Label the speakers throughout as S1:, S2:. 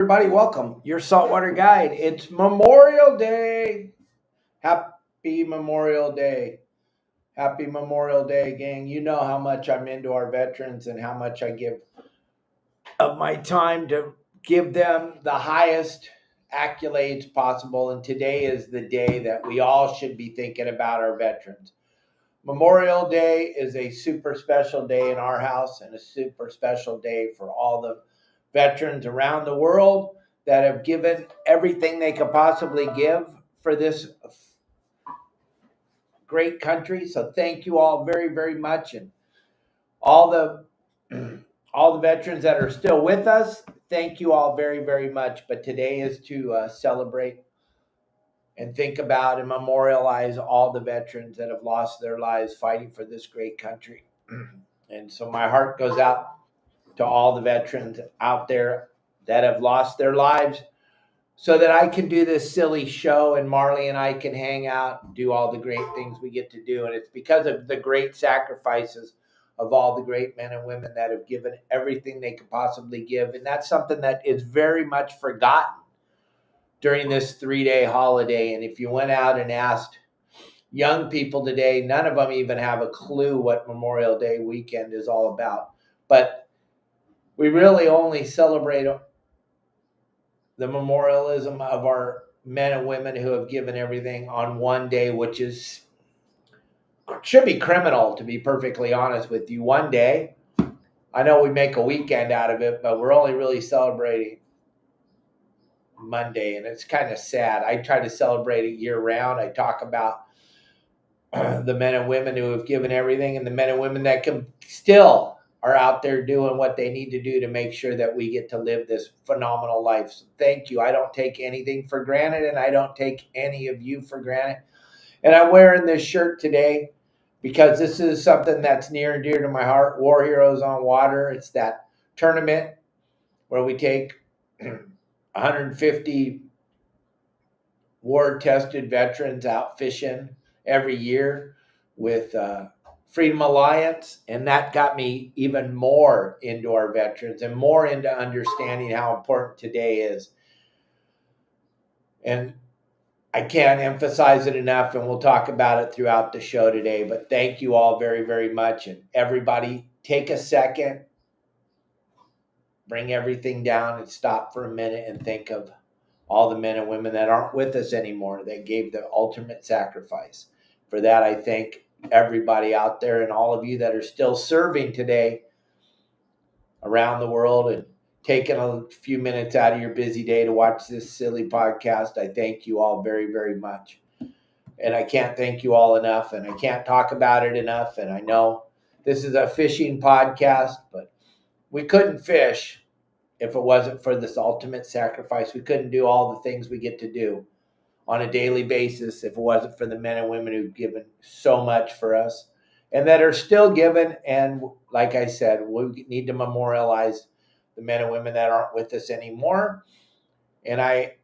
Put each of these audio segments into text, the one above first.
S1: Everybody, welcome. Your Saltwater Guide. It's Memorial Day. Happy Memorial Day. Happy Memorial Day, gang. You know how much I'm into our veterans and how much I give of my time to give them the highest accolades possible. And today is the day that we all should be thinking about our veterans. Memorial Day is a super special day in our house and a super special day for all the veterans around the world that have given everything they could possibly give for this great country. So thank you all very, very much. And all the all the veterans that are still with us, thank you all very, very much. But today is to celebrate and think about and memorialize all the veterans that have lost their lives fighting for this great country. And so my heart goes out to all the veterans out there that have lost their lives so that I can do this silly show and Marley and I can hang out and do all the great things we get to do. And it's because of the great sacrifices of all the great men and women that have given everything they could possibly give. And that's something that is very much forgotten during this 3-day holiday. And if you went out and asked young people today, none of them even have a clue what Memorial Day weekend is all about. But we really only celebrate the memorialism of our men and women who have given everything on one day, which should be criminal, to be perfectly honest with you. One day, I know we make a weekend out of it, but we're only really celebrating Monday, and it's kind of sad. I try to celebrate it year round. I talk about the men and women who have given everything and the men and women that can still are out there doing what they need to do to make sure that we get to live this phenomenal life. So thank you. I don't take anything for granted, and I don't take any of you for granted. And I'm wearing this shirt today because this is something that's near and dear to my heart. War Heroes on Water. It's that tournament where we take 150 war-tested veterans out fishing every year with Freedom Alliance, and that got me even more into our veterans and more into understanding how important today is. And I can't emphasize it enough, and we'll talk about it throughout the show today, but thank you all very, very much. And everybody, take a second, bring everything down and stop for a minute and think of all the men and women that aren't with us anymore that gave the ultimate sacrifice. For that, I thank everybody out there and all of you that are still serving today around the world and taking a few minutes out of your busy day to watch this silly podcast. I thank you all very, very much. And I can't thank you all enough, and I can't talk about it enough. And I know this is a fishing podcast, but we couldn't fish if it wasn't for this ultimate sacrifice. We couldn't do all the things we get to do on a daily basis if it wasn't for the men and women who've given so much for us and that are still giving. And like I said, we need to memorialize the men and women that aren't with us anymore. And I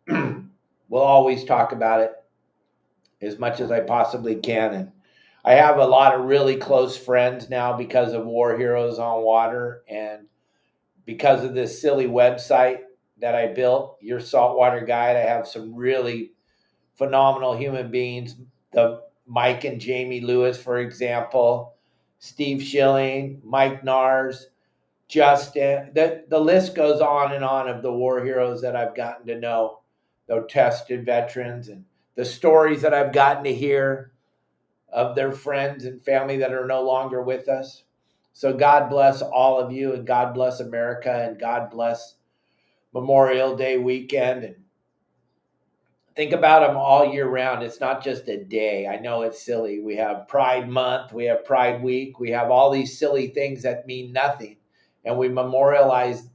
S1: will always talk about it as much as I possibly can. And I have a lot of really close friends now because of War Heroes on Water and because of this silly website that I built, Your Saltwater Guide. I have some really phenomenal human beings, the Mike and Jamie Lewis, for example, Steve Schilling, Mike Nars, Justin. The list goes on and on of the war heroes that I've gotten to know, the tested veterans, and the stories that I've gotten to hear of their friends and family that are no longer with us. So God bless all of you, and God bless America, and God bless Memorial Day weekend. And think about them all year round. It's not just a day. I know it's silly. We have Pride Month. We have Pride Week. We have all these silly things that mean nothing. And we memorialize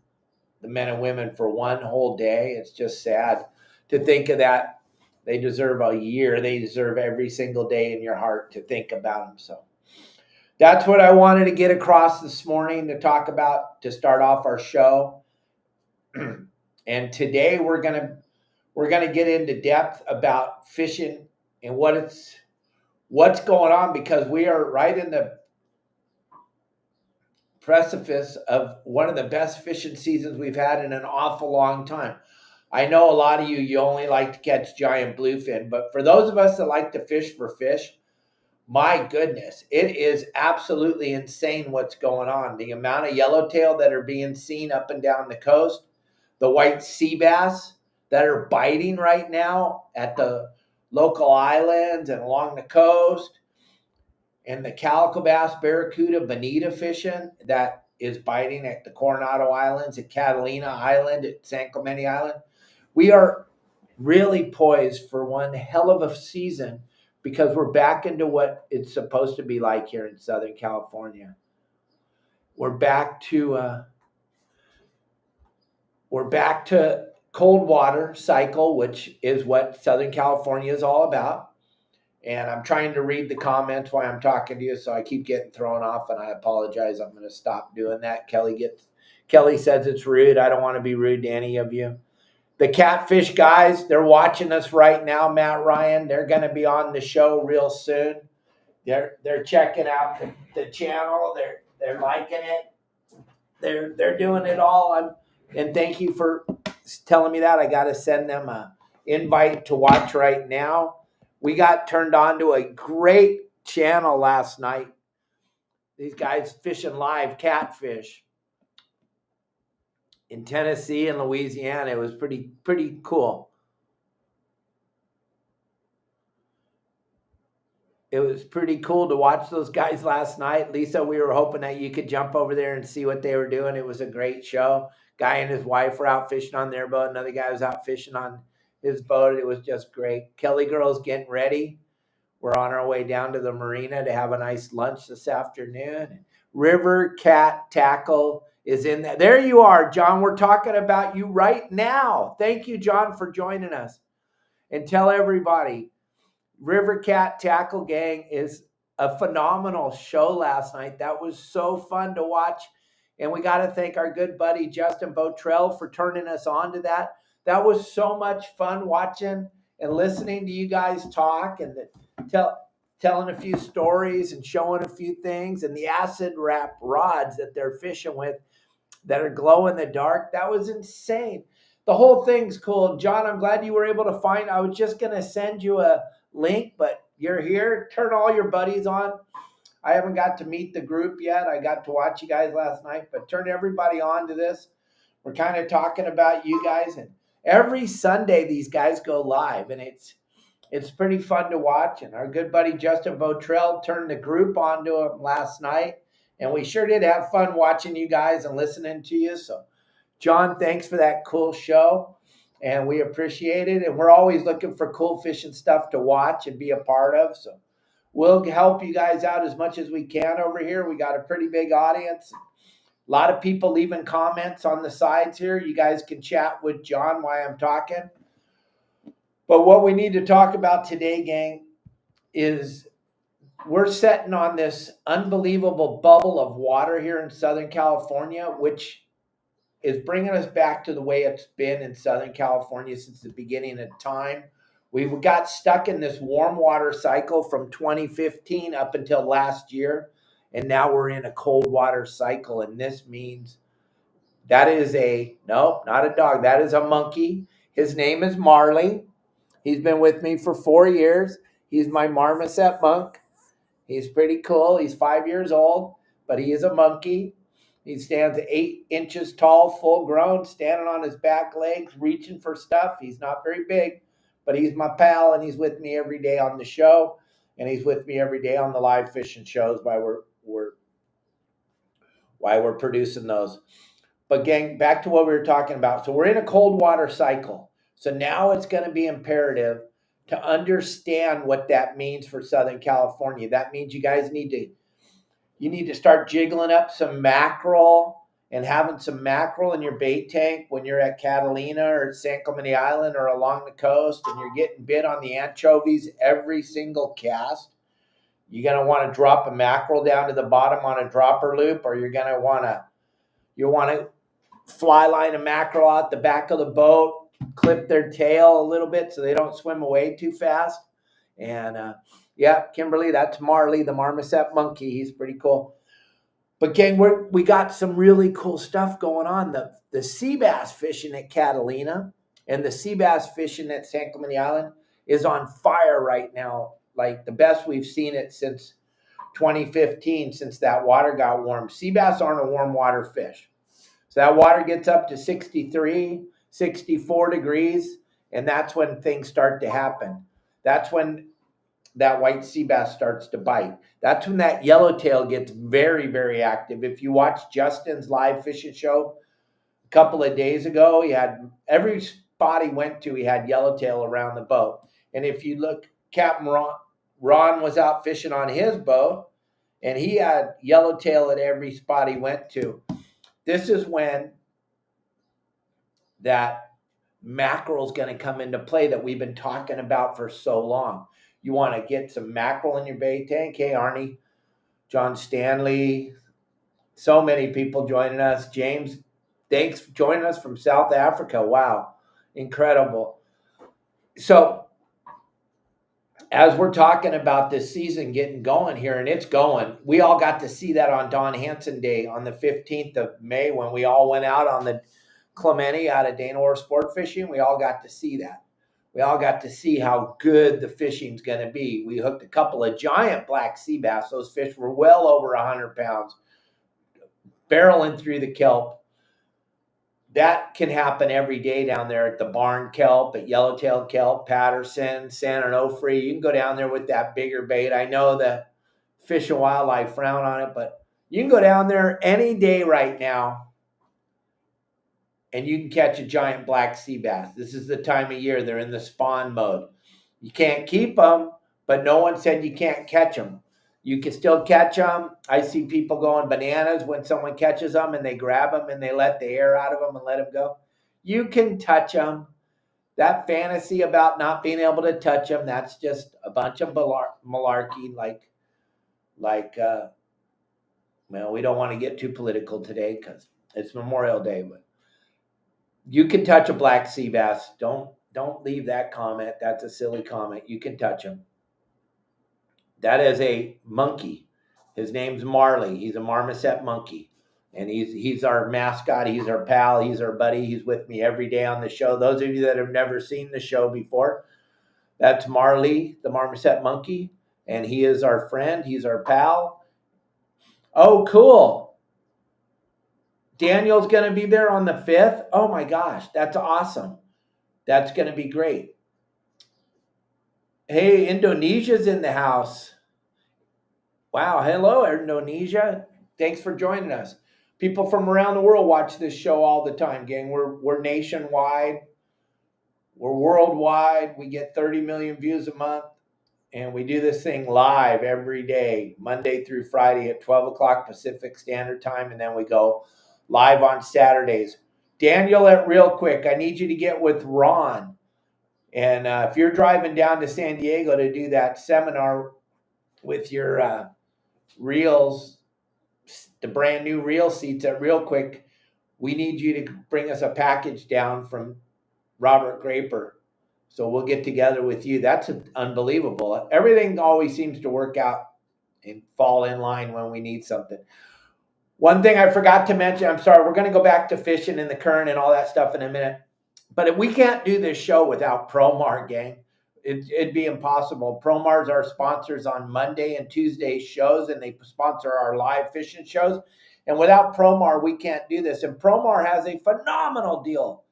S1: the men and women for one whole day. It's just sad to think of that. They deserve a year. They deserve every single day in your heart to think about them. So that's what I wanted to get across this morning to talk about to start off our show. And today we're gonna get into depth about fishing and what's going on, because we are right in the precipice of one of the best fishing seasons we've had in an awful long time. I know a lot of you only like to catch giant bluefin, but for those of us that like to fish for fish, my goodness, it is absolutely insane what's going on. The amount of yellowtail that are being seen up and down the coast, the white sea bass that are biting right now at the local islands and along the coast, and the calico bass, barracuda, bonita fishing that is biting at the Coronado Islands, at Catalina Island, at San Clemente Island. We are really poised for one hell of a season because we're back into what it's supposed to be like here in Southern California. We're back to cold water cycle, which is what Southern California is all about. And I'm trying to read the comments while I'm talking to you, so I keep getting thrown off, and I apologize. I'm going to stop doing that. Kelly says it's rude. I don't want to be rude to any of you. The catfish guys, they're watching us right now, Matt Ryan. They're going to be on the show real soon. They're checking out the channel. They're liking it. They're doing it all. And thank you for telling me that. I got to send them an invite to watch right now. We got turned on to a great channel last night. These guys fishing live catfish in Tennessee and Louisiana. It was pretty cool. It was pretty cool to watch those guys last night. Lisa, we were hoping that you could jump over there and see what they were doing. It was a great show. Guy and his wife were out fishing on their boat. Another guy was out fishing on his boat. It was just great. Kelly girl's getting ready. We're on our way down to the marina to have a nice lunch this afternoon. River Cat Tackle is in there. There you are, John. We're talking about you right now. Thank you, John, for joining us. And tell everybody, River Cat Tackle Gang is a phenomenal show last night. That was so fun to watch. And we got to thank our good buddy, Justin Bottrell, for turning us on to that. That was so much fun watching and listening to you guys talk and telling a few stories and showing a few things, and the acid wrap rods that they're fishing with that are glow in the dark. That was insane. The whole thing's cool. John, I'm glad you were able to find. I was just going to send you a link, but you're here. Turn all your buddies on. I haven't got to meet the group yet. I got to watch you guys last night, but turn everybody on to this. We're kind of talking about you guys, and every Sunday these guys go live, and it's pretty fun to watch. And our good buddy Justin Bottrell turned the group onto him last night, and we sure did have fun watching you guys and listening to you. So, John, thanks for that cool show, and we appreciate it. And we're always looking for cool fishing stuff to watch and be a part of. So we'll help you guys out as much as we can over here. We got a pretty big audience. A lot of people leaving comments on the sides here. You guys can chat with John while I'm talking. But what we need to talk about today, gang, is we're sitting on this unbelievable bubble of water here in Southern California, which is bringing us back to the way it's been in Southern California since the beginning of time. We got stuck in this warm water cycle from 2015 up until last year, and now we're in a cold water cycle, and this means that is not a dog. That is a monkey. His name is Marley. He's been with me for 4 years. He's my marmoset monk. He's pretty cool. He's 5 years old, but he is a monkey. He stands 8 inches tall, full grown, standing on his back legs, reaching for stuff. He's not very big, but he's my pal, and he's with me every day on the show, and he's with me every day on the live fishing shows while we're producing those. But gang, back to what we were talking about. So we're in a cold water cycle. So now it's going to be imperative to understand what that means for Southern California. That means you guys need to start jiggling up some mackerel and having some mackerel in your bait tank when you're at Catalina or at San Clemente Island or along the coast and you're getting bit on the anchovies every single cast. You're going to want to drop a mackerel down to the bottom on a dropper loop, or you're going to want to fly line a mackerel out the back of the boat, clip their tail a little bit so they don't swim away too fast. And Kimberly, that's Marley, the marmoset monkey. He's pretty cool. But gang, we got some really cool stuff going on. The sea bass fishing at Catalina and the sea bass fishing at San Clemente Island is on fire right now. Like the best we've seen it since 2015, since that water got warm. Sea bass aren't a warm water fish. So that water gets up to 63, 64 degrees, and that's when things start to happen. That's when that white sea bass starts to bite. That's when that yellowtail gets very, very active. If you watch Justin's live fishing show a couple of days ago, he had every spot he went to, he had yellowtail around the boat. And if you look, Captain Ron was out fishing on his boat, and he had yellowtail at every spot he went to. This is when that mackerel is going to come into play that we've been talking about for so long. You want to get some mackerel in your bait tank. Hey, Arnie, John Stanley, so many people joining us. James, thanks for joining us from South Africa. Wow, incredible. So as we're talking about this season getting going here, and it's going, we all got to see that on Don Hansen Day on the 15th of May when we all went out on the Clemente out of Dana Orr Sport Fishing. We all got to see that. We all got to see how good the fishing's going to be. We hooked a couple of giant black sea bass. Those fish were well over 100 pounds, barreling through the kelp. That can happen every day down there at the Barn Kelp, at Yellowtail Kelp, Patterson, San Onofre. You can go down there with that bigger bait. I know the Fish and Wildlife frown on it, but you can go down there any day right now and you can catch a giant black sea bass. This is the time of year. They're in the spawn mode. You can't keep them, but no one said you can't catch them. You can still catch them. I see people going bananas when someone catches them and they grab them and they let the air out of them and let them go. You can touch them. That fantasy about not being able to touch them, that's just a bunch of malarkey. Well, we don't want to get too political today because it's Memorial Day, but you can touch a black sea bass. Don't leave that comment. That's a silly comment. You can touch him. That is a monkey. His name's Marley. He's a marmoset monkey. And he's our mascot. He's our pal. He's our buddy. He's with me every day on the show. Those of you that have never seen the show before, that's Marley, the marmoset monkey. And he is our friend. He's our pal. Oh, cool. Daniel's going to be there on the 5th. Oh, my gosh. That's awesome. That's going to be great. Hey, Indonesia's in the house. Wow. Hello, Indonesia. Thanks for joining us. People from around the world watch this show all the time, gang. We're nationwide. We're worldwide. We get 30 million views a month. And we do this thing live every day, Monday through Friday at 12 o'clock Pacific Standard Time. And then we go live on Saturdays. Daniel at ReelQuick, I need you to get with Ron. And if you're driving down to San Diego to do that seminar with your reels, the brand new reel seats at ReelQuick, we need you to bring us a package down from Robert Graper. So we'll get together with you. That's unbelievable. Everything always seems to work out and fall in line when we need something. One thing I forgot to mention, I'm sorry, we're going to go back to fishing in the current and all that stuff in a minute. But we can't do this show without Promar, gang. It'd be impossible. Promar's our sponsors on Monday and Tuesday shows, and they sponsor our live fishing shows. And without Promar, we can't do this. And Promar has a phenomenal deal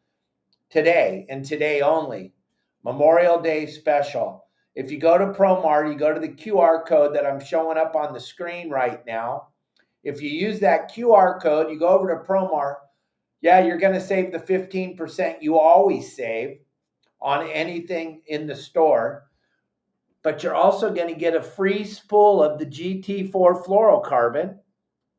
S1: today and today only. Memorial Day special. If you go to Promar, you go to the QR code that I'm showing up on the screen right now. If you use that QR code, you go over to Promar, yeah, you're going to save the 15% you always save on anything in the store. But you're also going to get a free spool of the GT4 fluorocarbon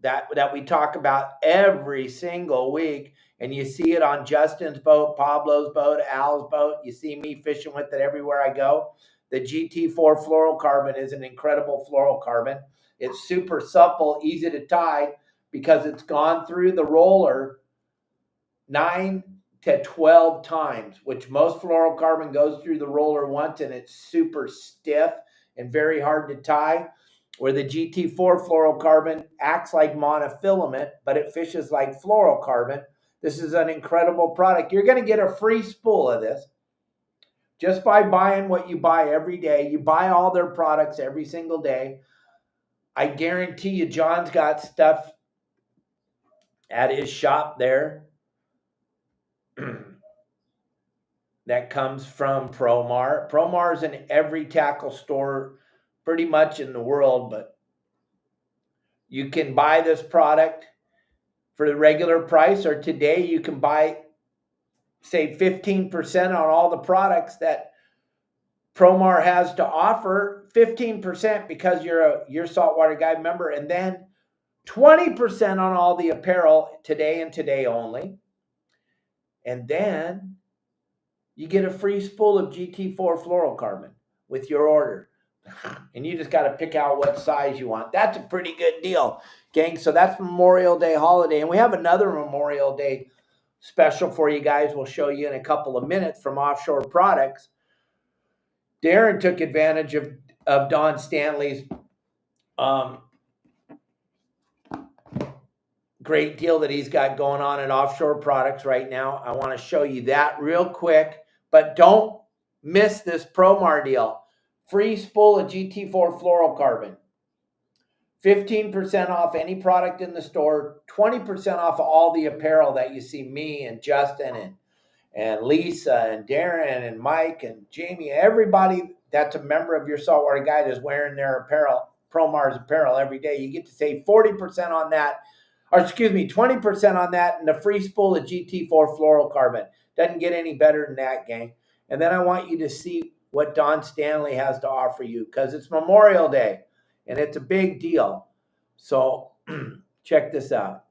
S1: that we talk about every single week. And you see it on Justin's boat, Pablo's boat, Al's boat. You see me fishing with it everywhere I go. The GT4 fluorocarbon is an incredible fluorocarbon. It's super supple, easy to tie because it's gone through the roller 9 to 12 times, which most fluorocarbon goes through the roller once, and it's super stiff and very hard to tie. where the GT4 fluorocarbon acts like monofilament, but it fishes like fluorocarbon. This is an incredible product. You're going to get a free spool of this just by buying what you buy every day. You buy all their products every single day. I guarantee you John's got stuff at his shop there that comes from Promar. Promar is in every tackle store pretty much in the world, but you can buy this product for the regular price, or today you can buy, say, 15% on all the products that Promar has to offer, 15% because you're a Your Saltwater Guide member, and then 20% on all the apparel today and today only. And then you get a free spool of GT4 fluorocarbon with your order. And you just got to pick out what size you want. That's a pretty good deal, gang. So that's Memorial Day holiday. And we have another Memorial Day special for you guys. We'll show you in a couple of minutes from Offshore Products. Darren took advantage of Don Stanley's great deal that he's got going on at Offshore Products right now. I want to show you that real quick, but don't miss this Promar deal. Free spool of GT4 fluorocarbon. 15% off any product in the store. 20% off all the apparel that you see me and Justin and Lisa and Darren and Mike and Jamie. Everybody that's a member of Your Saltwater Guide is wearing their apparel, Promar's apparel every day. You get to save 40% on that. Or excuse me, 20% on that and the free spool of GT4 fluorocarbon. Doesn't get any better than that, gang. And then I want you to see what Don Stanley has to offer you, because it's Memorial Day and it's a big deal. So check this out.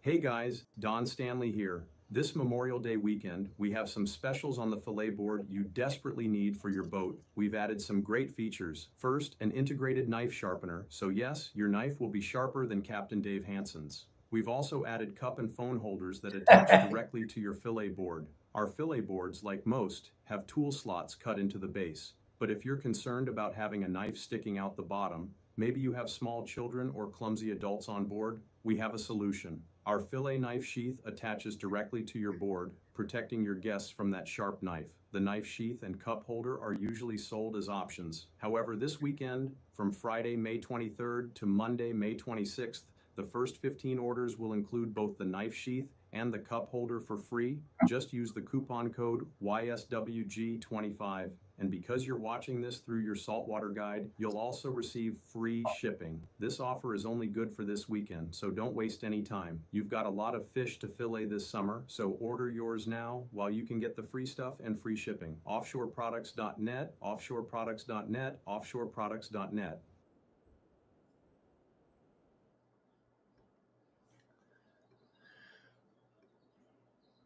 S2: Hey guys, Don Stanley here. This Memorial Day weekend, we have some specials on the fillet board you desperately need for your boat. We've added some great features. First, an integrated knife sharpener. So yes, your knife will be sharper than Captain Dave Hansen's. We've also added cup and phone holders that attach directly to your fillet board. Our fillet boards, like most, have tool slots cut into the base. But if you're concerned about having a knife sticking out the bottom, maybe you have small children or clumsy adults on board, we have a solution. Our fillet knife sheath attaches directly to your board, protecting your guests from that sharp knife. The knife sheath and cup holder are usually sold as options. However, this weekend, from Friday, May 23rd to Monday, May 26th, the first 15 orders will include both the knife sheath and the cup holder for free. Just use the coupon code YSWG25. And because you're watching this through Your Saltwater Guide, you'll also receive free shipping. This offer is only good for this weekend, so don't waste any time. You've got a lot of fish to fillet this summer, so order yours now while you can get the free stuff and free shipping. Offshoreproducts.net, offshoreproducts.net, offshoreproducts.net.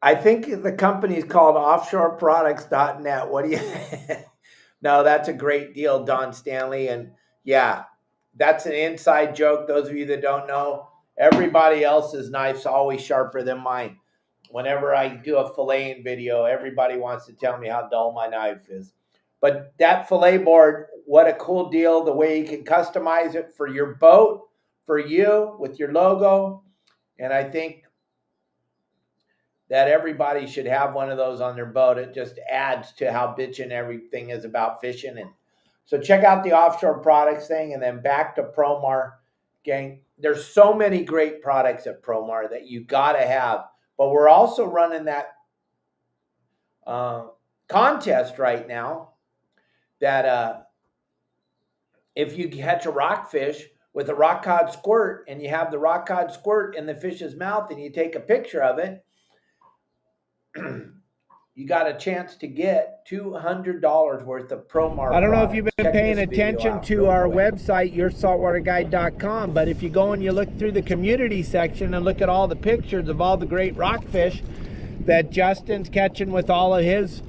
S1: I think the company is called offshoreproducts.net. What do you think? No, that's a great deal, Don Stanley. And yeah, that's an inside joke. Those of you that don't know, everybody else's knife's always sharper than mine. Whenever I do a filleting video, everybody wants to tell me how dull my knife is. But that fillet board, what a cool deal. The way you can customize it for your boat, for you, with your logo. And I think that everybody should have one of those on their boat. It just adds to how bitchin' everything is about fishing. And so check out the Offshore Products thing, and then back to Promar, gang. There's so many great products at Promar that you gotta have. But we're also running that contest right now that if you catch a rockfish with a rock cod squirt and you have the rock cod squirt in the fish's mouth and you take a picture of it, you got a chance to get $200 worth of Promar.
S3: I don't know if you've been paying attention to our website, yoursaltwaterguide.com, but if you go and you look through the community section and look at all the pictures of all the great rockfish that Justin's catching with all of his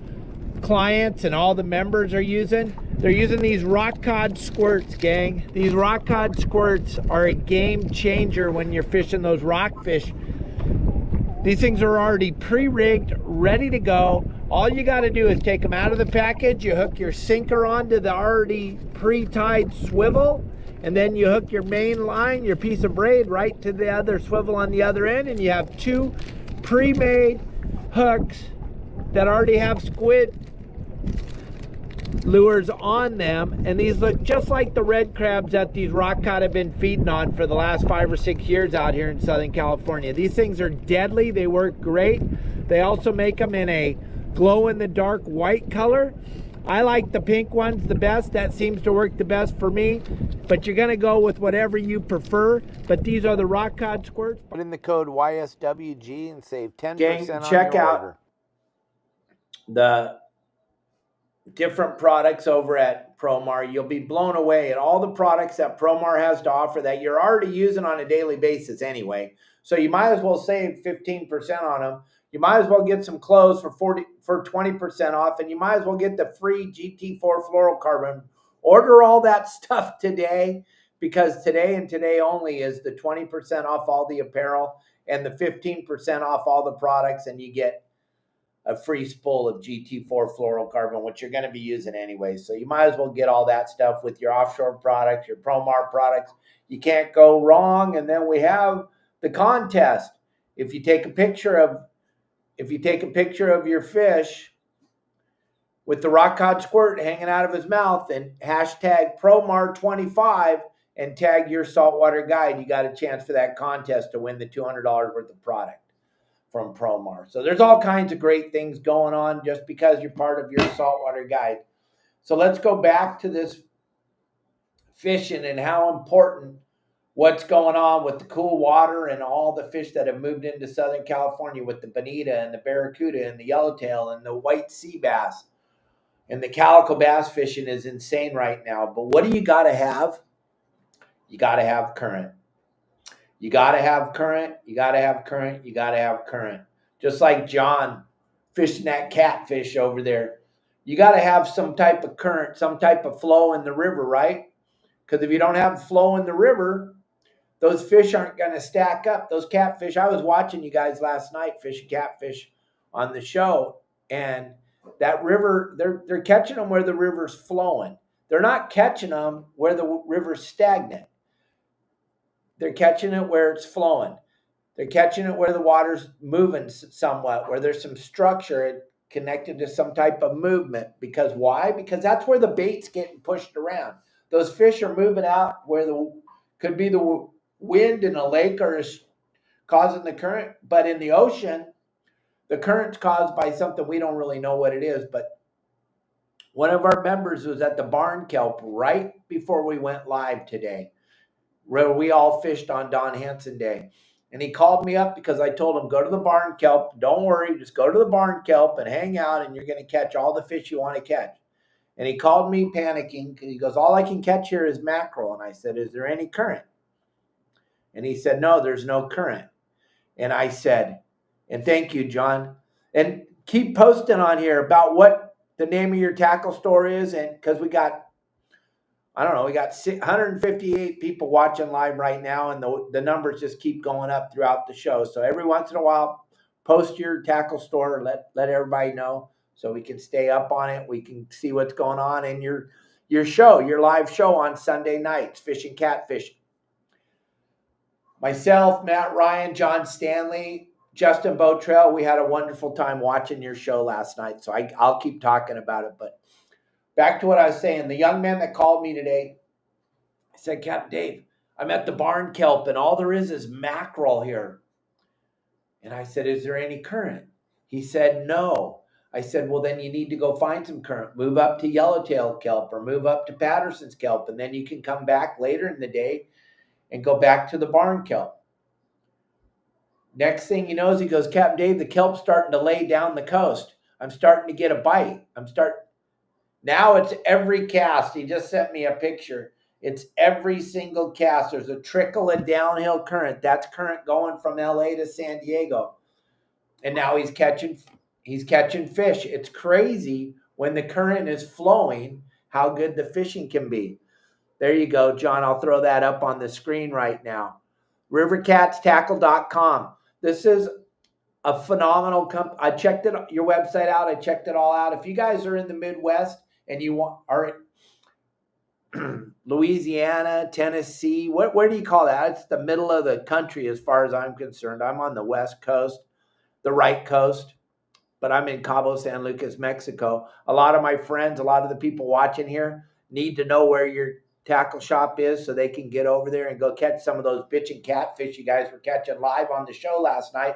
S3: clients and all the members are using, they're using these rock cod squirts, gang. These rock cod squirts are a game changer when you're fishing those rockfish. These things are already pre-rigged, ready to go. All you got to do is take them out of the package. You hook your sinker onto the already pre-tied swivel, and then you hook your main line, your piece of braid, right to the other swivel on the other end, and you have 2 pre-made hooks that already have squid lures on them, and these look just like the red crabs that these rock cod have been feeding on for the last 5 or 6 years out here in Southern California. These things are deadly. They work great. They also make them in a glow-in-the-dark white color. I like the pink ones the best. That seems to work the best for me, but you're going to go with whatever you prefer. But these are the rock cod squirts. Put in the code YSWG and save 10%
S1: Gang,
S3: on
S1: check
S3: your
S1: out
S3: order.
S1: the different products over at Promar. You'll be blown away at all the products that Promar has to offer that you're already using on a daily basis anyway. So you might as well save 15% on them. You might as well get some clothes for 20% off, and you might as well get the free GT4 fluorocarbon. Order all that stuff today, because today and today only is the 20% off all the apparel and the 15% off all the products, and you get a free spool of GT4 fluorocarbon, which you're going to be using anyway. So you might as well get all that stuff with your offshore products, your Promar products. You can't go wrong. And then we have the contest. If you take a picture of your fish with the rock cod squirt hanging out of his mouth and hashtag Promar25 and tag Your Saltwater Guide, you got a chance for that contest to win the $200 worth of product from Promar. So there's all kinds of great things going on just because you're part of Your Saltwater Guide. So let's go back to this fishing and how important what's going on with the cool water and all the fish that have moved into Southern California with the bonita and the barracuda and the yellowtail and the white sea bass. And the calico bass fishing is insane right now. But what do you got to have? You got to have current. You got to have current. You got to have current. You got to have current. Just like John fishing that catfish over there. You got to have some type of current, some type of flow in the river, right? Because if you don't have flow in the river, those fish aren't going to stack up. Those catfish, I was watching you guys last night fishing catfish on the show, and that river, they're catching them where the river's flowing. They're not catching them where the river's stagnant. They're catching it where it's flowing. They're catching it where the water's moving somewhat, where there's some structure connected to some type of movement. Because why? Because that's where the bait's getting pushed around. Those fish are moving out where could be the wind in a lake or is causing the current. But in the ocean, the current's caused by something we don't really know what it is. But one of our members was at the barn kelp right before we went live today, where we all fished on Don Hanson Day. And he called me up because I told him, go to the barn kelp. Don't worry, just go to the barn kelp and hang out, and you're going to catch all the fish you want to catch. And he called me panicking because he goes, all I can catch here is mackerel. And I said, is there any current? And he said, no, there's no current. And I said, and thank you, John. And keep posting on here about what the name of your tackle store is. And because we got 158 people watching live right now, and the numbers just keep going up throughout the show. So every once in a while, post your tackle store, let everybody know so we can stay up on it. We can see what's going on in your show, your live show on Sunday nights, fishing catfishing. Myself, Matt Ryan, John Stanley, Justin Bottrell, we had a wonderful time watching your show last night. So I'll keep talking about it, but back to what I was saying. The young man that called me today, I said, Capt Dave, I'm at the barn kelp and all there is mackerel here. And I said, is there any current? He said, no. I said, well, then you need to go find some current. Move up to yellowtail kelp or move up to Patterson's kelp, and then you can come back later in the day and go back to the barn kelp. Next thing you know is he goes, Capt Dave, the kelp's starting to lay down the coast. I'm starting to get a bite. Now it's every cast. He just sent me a picture. It's every single cast. There's a trickle of downhill current. That's current going from LA to San Diego. And now he's catching fish. It's crazy when the current is flowing, how good the fishing can be. There you go, John. I'll throw that up on the screen right now. rivercatstackle.com. This is a phenomenal company. I checked your website out. I checked it all out. If you guys are in the Midwest and you are Louisiana, Tennessee. Where do you call that? It's the middle of the country as far as I'm concerned. I'm on the West Coast, the right coast, but I'm in Cabo San Lucas, Mexico. A lot of my friends, a lot of the people watching here need to know where your tackle shop is so they can get over there and go catch some of those bitchin' catfish you guys were catching live on the show last night.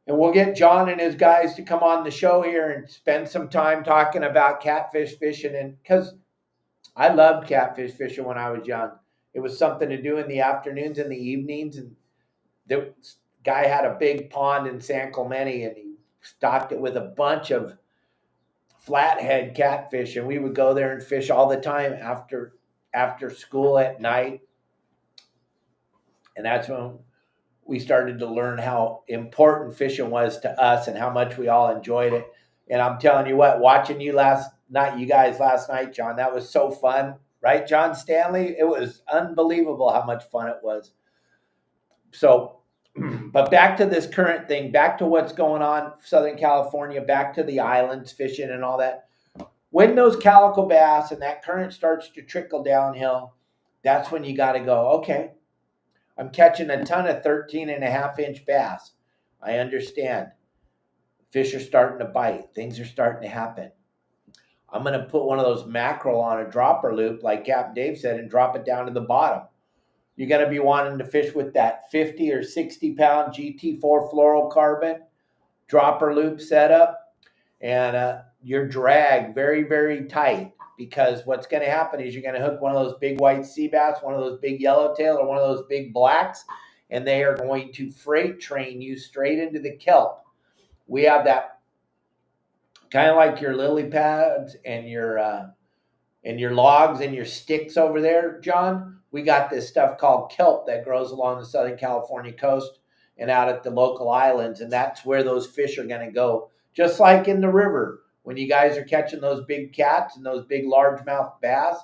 S1: And we'll get John and his guys to come on the show here and spend some time talking about catfish fishing. And because I loved catfish fishing when I was young, it was something to do in the afternoons and the evenings. And the guy had a big pond in San Clemente, and he stocked it with a bunch of flathead catfish, and we would go there and fish all the time after school at night. And that's when we started to learn how important fishing was to us and how much we all enjoyed it. And I'm telling you what, watching you guys last night, John, that was so fun. Right, John Stanley? It was unbelievable how much fun it was. So, but back to this current thing, back to what's going on Southern California, back to the islands, fishing and all that. When those calico bass and that current starts to trickle downhill, that's when you got to go, okay, I'm catching a ton of 13.5-inch bass. I understand. Fish are starting to bite. Things are starting to happen. I'm going to put one of those mackerel on a dropper loop, like Capt Dave said, and drop it down to the bottom. You're going to be wanting to fish with that 50 or 60-pound GT4 fluorocarbon dropper loop setup, and your drag very, very tight, because what's going to happen is you're going to hook one of those big white sea bass, one of those big yellowtail, or one of those big blacks, and they are going to freight train you straight into the kelp. We have that kind of like your lily pads and your logs and your sticks over there, John. We got this stuff called kelp that grows along the Southern California coast and out at the local islands, and that's where those fish are going to go. Just like in the river, when you guys are catching those big cats and those big largemouth bass,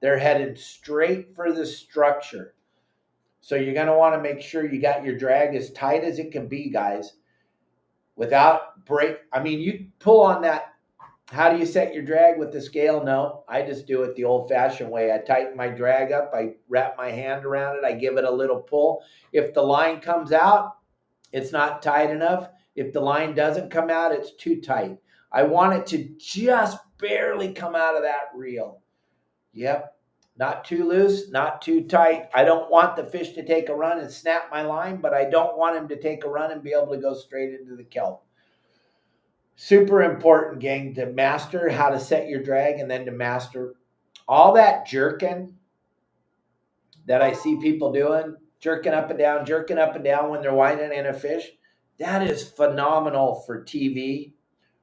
S1: they're headed straight for the structure. So you're going to want to make sure you got your drag as tight as it can be, guys, without break. I mean, you pull on that. How do you set your drag with the scale? No, I just do it the old-fashioned way. I tighten my drag up. I wrap my hand around it. I give it a little pull. If the line comes out, it's not tight enough. If the line doesn't come out, it's too tight. I want it to just barely come out of that reel. Yep. Not too loose, not too tight. I don't want the fish to take a run and snap my line, but I don't want him to take a run and be able to go straight into the kelp. Super important, gang, to master how to set your drag, and then to master all that jerking that I see people doing, jerking up and down when they're whining in a fish. That is phenomenal for TV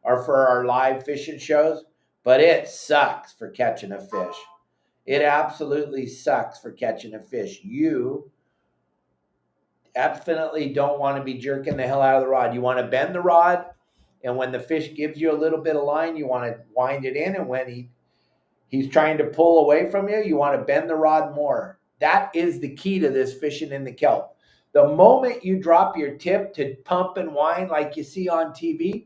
S1: or for our live fishing shows, but it sucks for catching a fish. It absolutely sucks for catching a fish. You definitely don't want to be jerking the hell out of the rod. You want to bend the rod, and when the fish gives you a little bit of line, you want to wind it in, and when he's trying to pull away from you, you want to bend the rod more. That is the key to this fishing in the kelp. The moment you drop your tip to pump and wind like you see on TV,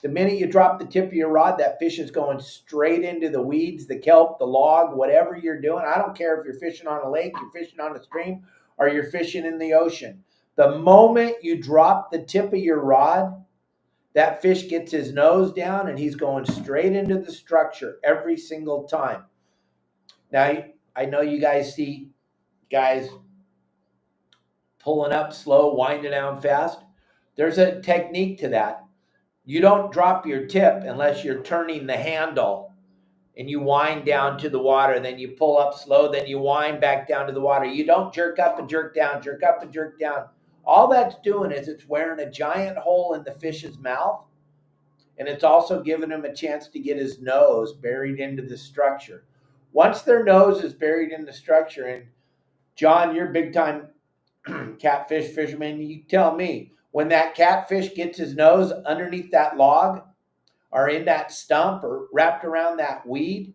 S1: the minute you drop the tip of your rod, that fish is going straight into the weeds, the kelp, the log, whatever you're doing. I don't care if you're fishing on a lake, you're fishing on a stream, or you're fishing in the ocean. The moment you drop the tip of your rod, that fish gets his nose down and he's going straight into the structure every single time. Now, I know you guys see guys pulling up slow, winding down fast. There's a technique to that. You don't drop your tip unless you're turning the handle and you wind down to the water. Then you pull up slow, then you wind back down to the water. You don't jerk up and jerk down, jerk up and jerk down. All that's doing is it's wearing a giant hole in the fish's mouth, and it's also giving him a chance to get his nose buried into the structure. Once their nose is buried in the structure, and John, you're big time catfish fisherman, you tell me, when that catfish gets his nose underneath that log or in that stump or wrapped around that weed,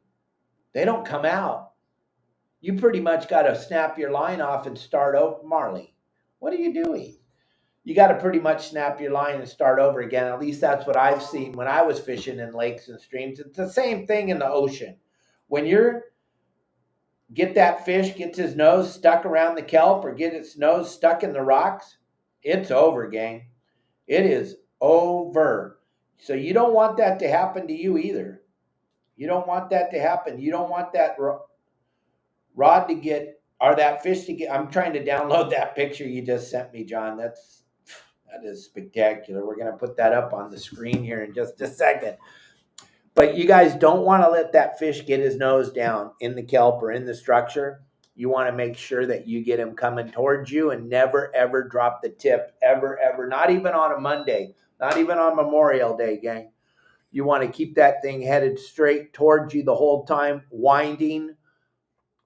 S1: they don't come out. You pretty much got to snap your line off and start over. Marley, what are you doing? You got to pretty much snap your line and start over again. At least that's what I've seen when I was fishing in lakes and streams. It's the same thing in the ocean. When you're get that fish, gets his nose stuck around the kelp or get its nose stuck in the rocks, it's over, gang. It is over. So you don't want that to happen to you either. You don't want that to happen. You don't want that rod to get, or that fish to get. I'm trying to download that picture you just sent me, John. That is spectacular. We're going to put that up on the screen here in just a second. But you guys don't want to let that fish get his nose down in the kelp or in the structure. You want to make sure that you get him coming towards you and never, ever drop the tip. Ever, ever. Not even on a Monday. Not even on Memorial Day, gang. You want to keep that thing headed straight towards you the whole time, winding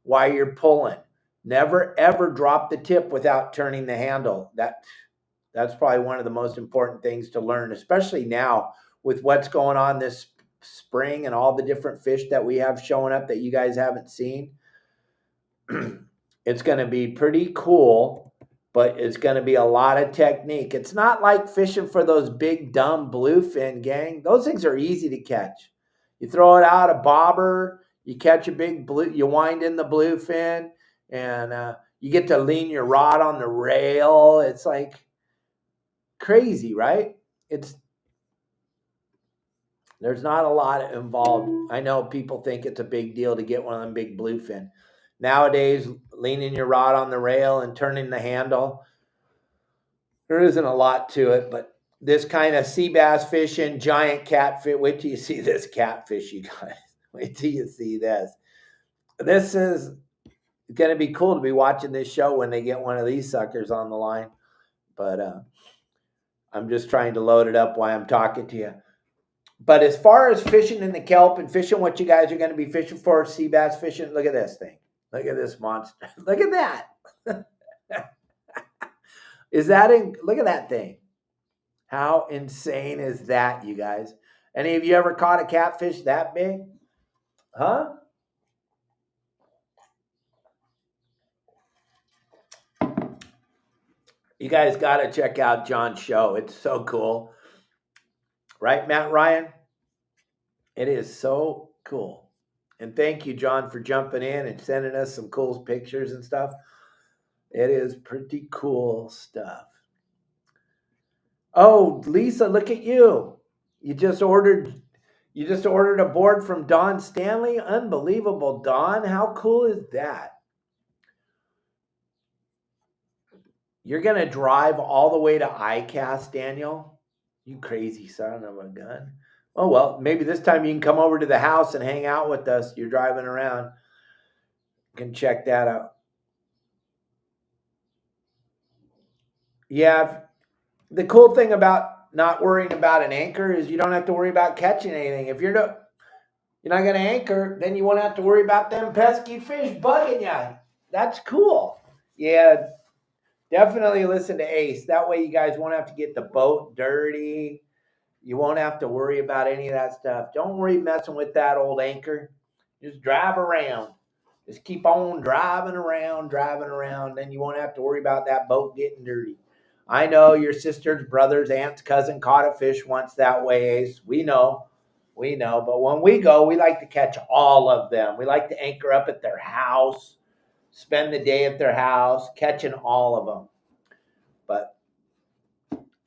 S1: while you're pulling. Never, ever drop the tip without turning the handle. That's probably one of the most important things to learn, especially now with what's going on this spring and all the different fish that we have showing up that you guys haven't seen. It's going to be pretty cool, but it's going to be a lot of technique. It's not like fishing for those big, dumb bluefin, gang. Those things are easy to catch. You throw it out a bobber, you catch a big blue, you wind in the bluefin, and you get to lean your rod on the rail. It's like crazy, right? There's not a lot involved. I know people think it's a big deal to get one of them big bluefin. Nowadays, leaning your rod on the rail and turning the handle, there isn't a lot to it, but this kind of sea bass fishing, giant catfish, wait till you see this catfish, you guys. Wait till you see this. This is going to be cool to be watching this show when they get one of these suckers on the line. But I'm just trying to load it up while I'm talking to you. But as far as fishing in the kelp and fishing what you guys are going to be fishing for, sea bass fishing, look at this thing. Look at this monster. Look at that. Look at that thing. How insane is that, you guys? Any of you ever caught a catfish that big? Huh? You guys got to check out John's show. It's so cool. Right, Matt Ryan? It is so cool. And thank you, John, for jumping in and sending us some cool pictures and stuff. It is pretty cool stuff. Oh, Lisa, look at you. You just ordered a board from Don Stanley. Unbelievable, Don. How cool is that? You're going to drive all the way to ICAST, Daniel? You crazy son of a gun. Oh, well, maybe this time you can come over to the house and hang out with us. You're driving around. You can check that out. Yeah, the cool thing about not worrying about an anchor is you don't have to worry about catching anything. If you're not going to anchor, then you won't have to worry about them pesky fish bugging you. That's cool. Yeah, definitely listen to Ace. That way you guys won't have to get the boat dirty. You won't have to worry about any of that stuff. Don't worry messing with that old anchor. Just drive around. Just keep on driving around. Then you won't have to worry about that boat getting dirty. I know your sister's brother's aunt's cousin caught a fish once that way, Ace. We know. But when we go, we like to catch all of them. We like to anchor up at their house, spend the day at their house, catching all of them. But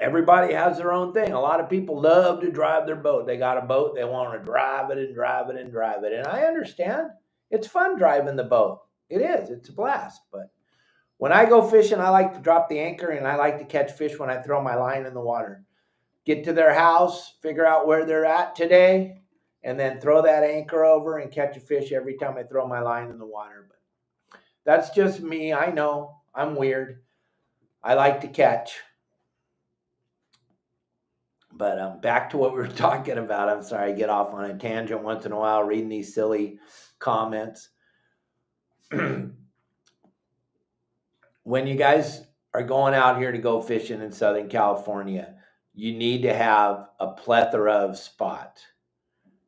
S1: everybody has their own thing. A lot of people love to drive their boat. They got a boat. They want to drive it. And I understand. It's fun driving the boat. It is. It's a blast. But when I go fishing, I like to drop the anchor and I like to catch fish when I throw my line in the water. Get to their house, figure out where they're at today, and then throw that anchor over and catch a fish every time I throw my line in the water. But that's just me. I know. I'm weird. I like to catch. But back to what we were talking about. I'm sorry, I get off on a tangent once in a while reading these silly comments. When you guys are going out here to go fishing in Southern California, you need to have a plethora of spots.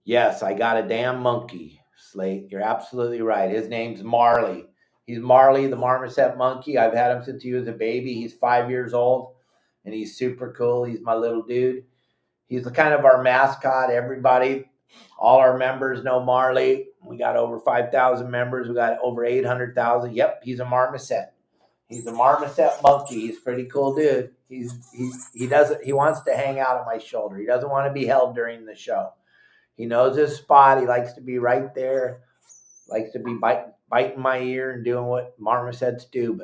S1: Yes, I got a damn monkey, Slate. You're absolutely right. His name's Marley. He's Marley, the marmoset monkey. I've had him since he was a baby. He's 5 years old, and he's super cool. He's my little dude. He's kind of our mascot. Everybody All our members know Marley. We got over 5,000 members. We got over 800,000. Yep, he's a marmoset. He's a marmoset monkey. He's a pretty cool dude. He wants to hang out on my shoulder. He doesn't want to be held during the show. He knows his spot. He likes to be right there. Likes to be biting my ear and doing what marmosets do.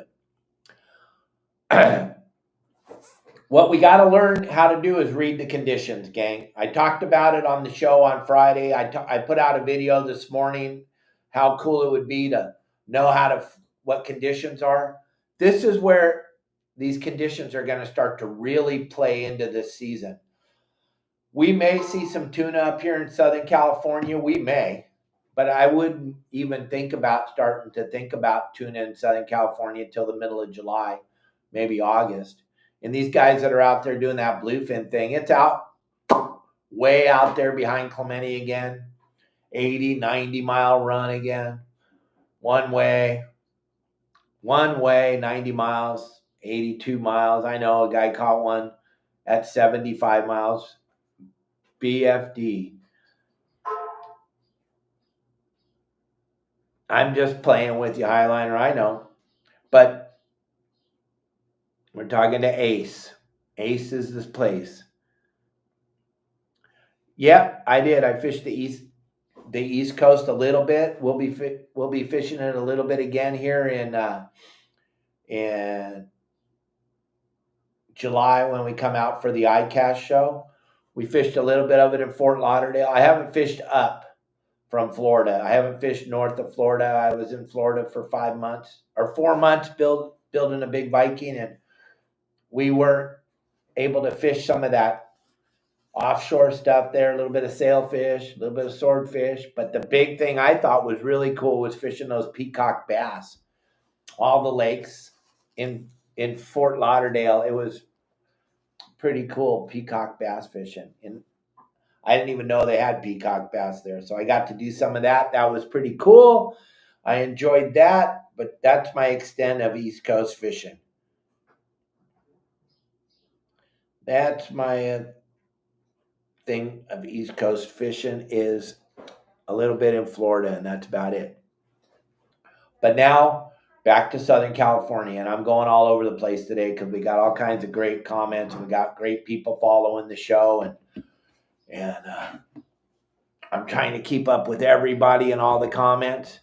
S1: But what we got to learn how to do is read the conditions, gang. I talked about it on the show on Friday. I put out a video this morning, how cool it would be to know what conditions are. This is where these conditions are going to start to really play into this season. We may see some tuna up here in Southern California. We may, but I wouldn't even starting to think about tuna in Southern California until the middle of July, maybe August. And these guys that are out there doing that bluefin thing, it's way out there behind Clemente again. 80, 90 mile run again. One way, 90 miles, 82 miles. I know a guy caught one at 75 miles. BFD. I'm just playing with you, Highliner, I know. But we're talking to Ace. Ace is this place. Yep, I did. I fished the East Coast a little bit. We'll be fishing it a little bit again here in July when we come out for the ICAST show. We fished a little bit of it in Fort Lauderdale. I haven't fished up from Florida. I haven't fished north of Florida. I was in Florida for 4 months building a big Viking, and we weren't able to fish some of that offshore stuff there, a little bit of sailfish, a little bit of swordfish. But the big thing I thought was really cool was fishing those peacock bass. All the lakes in Fort Lauderdale, it was pretty cool peacock bass fishing. And I didn't even know they had peacock bass there. So I got to do some of that. That was pretty cool. I enjoyed that, but that's my extent of East Coast fishing. That's my thing of East Coast fishing, is a little bit in Florida, and that's about it. But now back to Southern California, and I'm going all over the place today because we got all kinds of great comments, and we got great people following the show, and I'm trying to keep up with everybody and all the comments.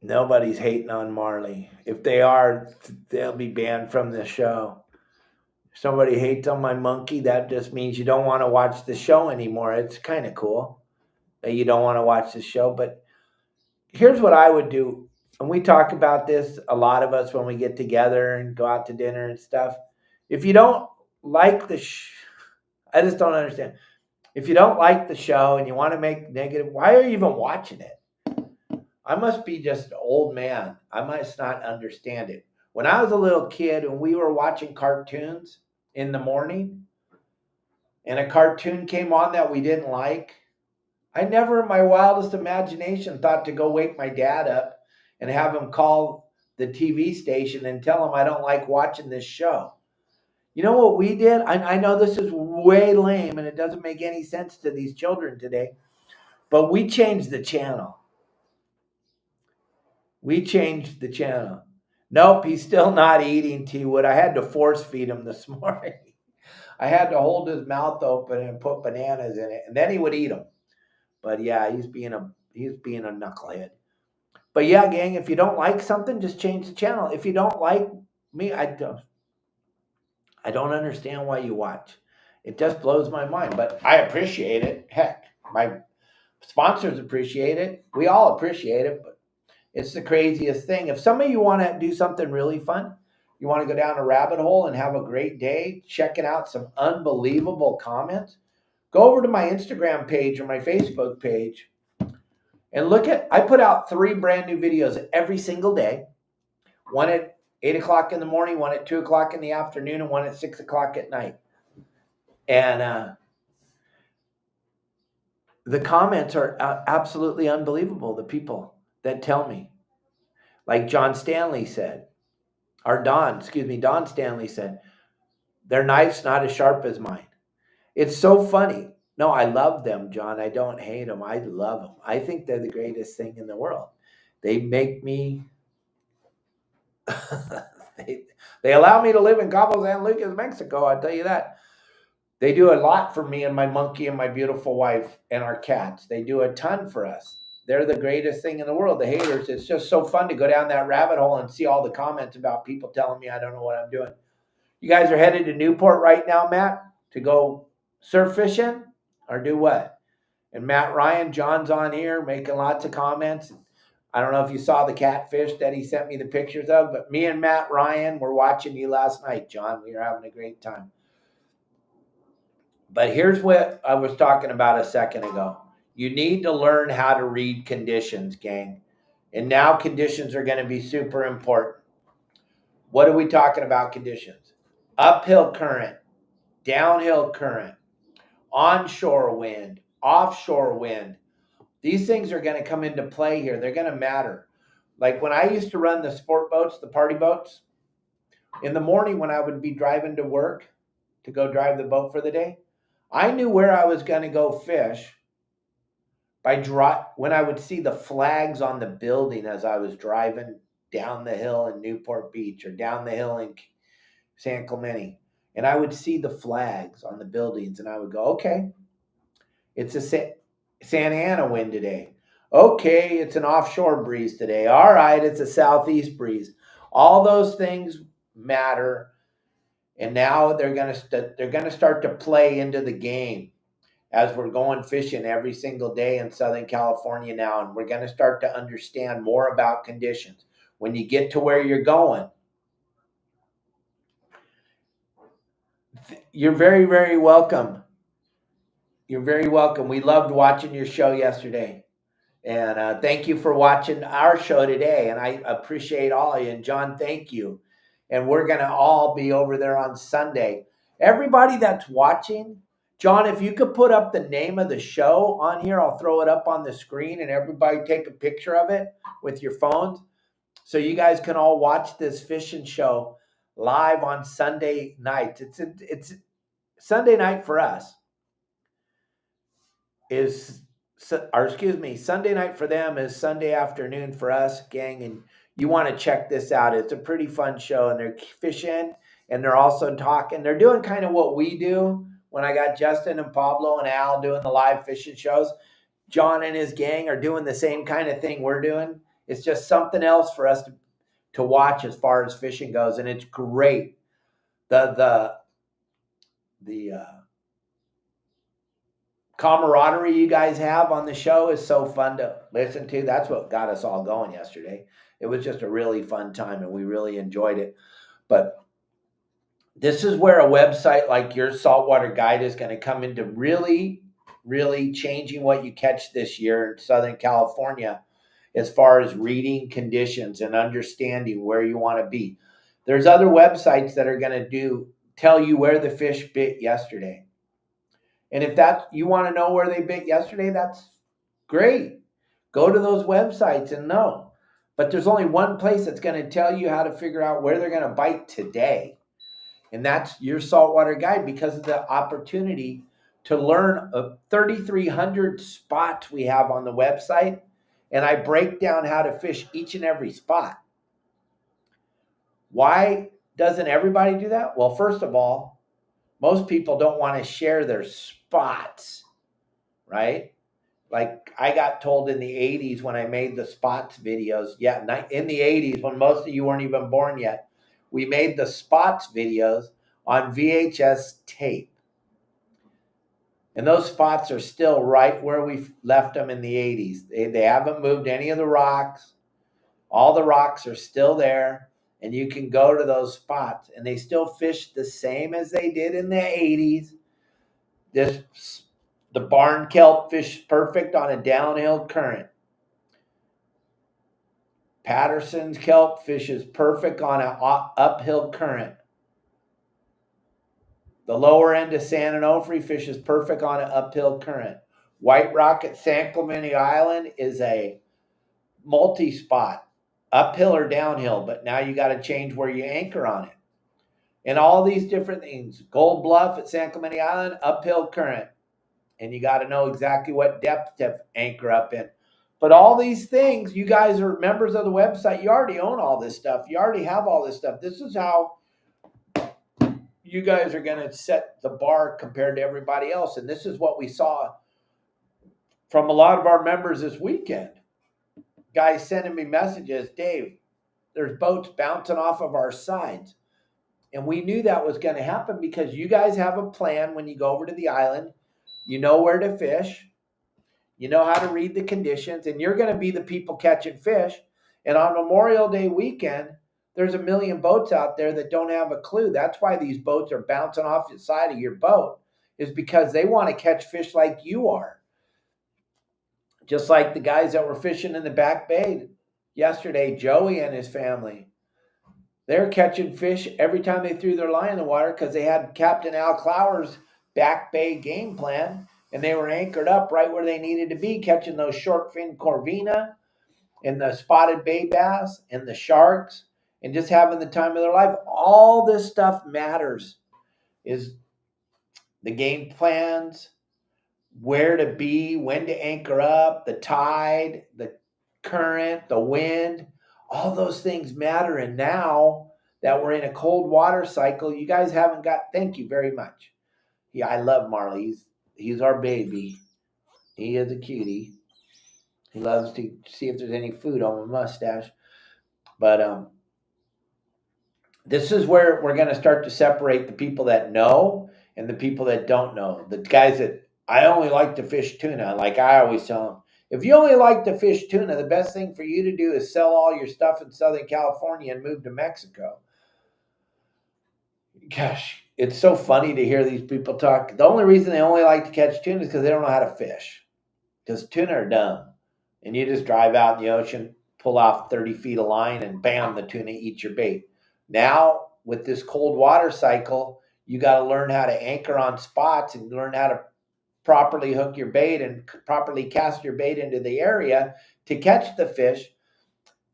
S1: Nobody's hating on Marley. If they are, they'll be banned from the show. If somebody hates on my monkey, that just means you don't want to watch the show anymore. It's kind of cool that you don't want to watch the show. But here's what I would do. And we talk about this, a lot of us, when we get together and go out to dinner and stuff. If you don't like I just don't understand. If you don't like the show and you want to make negative, why are you even watching it? I must be just an old man. I must not understand it. When I was a little kid and we were watching cartoons in the morning and a cartoon came on that we didn't like, I never in my wildest imagination thought to go wake my dad up and have him call the TV station and tell him I don't like watching this show. You know what we did? I know this is way lame and it doesn't make any sense to these children today, but we changed the channel. Nope, he's still not eating, T-Wood. I had to force feed him this morning. I had to hold his mouth open and put bananas in it, and then he would eat them. But yeah, he's being a knucklehead. But yeah, gang, if you don't like something, just change the channel. If you don't like me, I don't understand why you watch. It just blows my mind, but I appreciate it. Heck, my sponsors appreciate it. We all appreciate it, but it's the craziest thing. If some of you want to do something really fun, you want to go down a rabbit hole and have a great day checking out some unbelievable comments, go over to my Instagram page or my Facebook page and I put out 3 brand new videos every single day. One at 8 o'clock in the morning, one at 2 o'clock in the afternoon, and one at 6 o'clock at night. And the comments are absolutely unbelievable, the people that tell me. Like Don Stanley said, their knife's not as sharp as mine. It's so funny. No, I love them, John. I don't hate them. I love them. I think they're the greatest thing in the world. They make me. they allow me to live in Cabo San Lucas, Mexico. I'll tell you that. They do a lot for me and my monkey and my beautiful wife and our cats. They do a ton for us. They're the greatest thing in the world. The haters. It's just so fun to go down that rabbit hole and see all the comments about people telling me I don't know what I'm doing. You guys are headed to Newport right now, Matt, to go surf fishing or do what? And Matt Ryan, John's on here making lots of comments. I don't know if you saw the catfish that he sent me the pictures of, but me and Matt Ryan were watching you last night, John. We were having a great time. But here's what I was talking about a second ago. You need to learn how to read conditions, gang. And now conditions are going to be super important. What are we talking about conditions? Uphill current, downhill current, onshore wind, offshore wind. These things are going to come into play here. They're going to matter. Like when I used to run the sport boats, the party boats, in the morning when I would be driving to work to go drive the boat for the day, I knew where I was going to go fish when I would see the flags on the building as I was driving down the hill in Newport Beach or down the hill in San Clemente. And I would see the flags on the buildings and I would go, okay, it's a Santa Ana wind today. Okay, it's an offshore breeze today. All right, it's a southeast breeze. All those things matter. And now they're going to start to play into the game as we're going fishing every single day in Southern California now. And we're going to start to understand more about conditions. When you get to where you're going, you're very, very welcome. You're very welcome. We loved watching your show yesterday. And thank you for watching our show today. And I appreciate all of you. And John, thank you. And we're going to all be over there on Sunday. Everybody that's watching, John, if you could put up the name of the show on here, I'll throw it up on the screen and everybody take a picture of it with your phones so you guys can all watch this fishing show live on Sunday night. It's Sunday night for us. Sunday night for them is Sunday afternoon for us, gang, and you want to check this out. It's a pretty fun show, and they're fishing, and they're also talking. They're doing kind of what we do when I got Justin and Pablo and Al doing the live fishing shows. John and his gang are doing the same kind of thing we're doing. It's just something else for us to watch as far as fishing goes, and it's great. The camaraderie you guys have on the show is so fun to listen to. That's what got us all going yesterday. It was just a really fun time and we really enjoyed it. But this is where a website like Your Saltwater Guide is going to come into really, really changing what you catch this year in Southern California as far as reading conditions and understanding where you want to be. There's other websites that are going to tell you where the fish bit yesterday. And if you want to know where they bit yesterday, that's great. Go to those websites and know. But there's only one place that's going to tell you how to figure out where they're going to bite today. And that's Your Saltwater Guide, because of the opportunity to learn 3,300 spots we have on the website. And I break down how to fish each and every spot. Why doesn't everybody do that? Well, first of all, most people don't want to share their spots, right? Like I got told in the 80s when I made the spots videos. Yeah, in the 80s when most of you weren't even born yet, we made the spots videos on VHS tape. And those spots are still right where we left them in the 80s. They haven't moved any of the rocks. All the rocks are still there. And you can go to those spots, and they still fish the same as they did in the 80s. The barn kelp fishes perfect on a downhill current. Patterson's kelp fishes perfect on an uphill current. The lower end of San Onofre fishes perfect on an uphill current. White Rock at San Clemente Island is a multi-spot. Uphill or downhill, but now you got to change where you anchor on it. and all these different things. Gold Bluff at San Clemente Island, uphill current. And you got to know exactly what depth to anchor up in. But all these things, you guys are members of the website. You already own all this stuff. You already have all this stuff. This is how you guys are going to set the bar compared to everybody else. And this is what we saw from a lot of our members this weekend. Guys sending me messages, Dave, there's boats bouncing off of our sides. And we knew that was going to happen because you guys have a plan when you go over to the island. You know where to fish. You know how to read the conditions. And you're going to be the people catching fish. And on Memorial Day weekend, there's a million boats out there that don't have a clue. That's why these boats are bouncing off the side of your boat, is because they want to catch fish like you are. Just like the guys that were fishing in the back bay yesterday, Joey and his family. They're catching fish every time they threw their line in the water because they had Captain Al Clowers' back bay game plan, and they were anchored up right where they needed to be, catching those short fin corvina and the spotted bay bass and the sharks and just having the time of their life. All this stuff matters, is the game plans, where to be, when to anchor up, the tide, the current, the wind. All those things matter. And now that we're in a cold water cycle, you guys haven't got, thank you very much. Yeah, I love Marley. He's our baby. He is a cutie. He loves to see if there's any food on my mustache. But this is where we're going to start to separate the people that know and the people that don't know. The guys that, I only like to fish tuna, like I always tell them. If you only like to fish tuna, the best thing for you to do is sell all your stuff in Southern California and move to Mexico. Gosh, it's so funny to hear these people talk. The only reason they only like to catch tuna is because they don't know how to fish. Because tuna are dumb. And you just drive out in the ocean, pull off 30 feet of line, and bam, the tuna eats your bait. Now, with this cold water cycle, you got to learn how to anchor on spots and learn how to properly hook your bait and properly cast your bait into the area to catch the fish.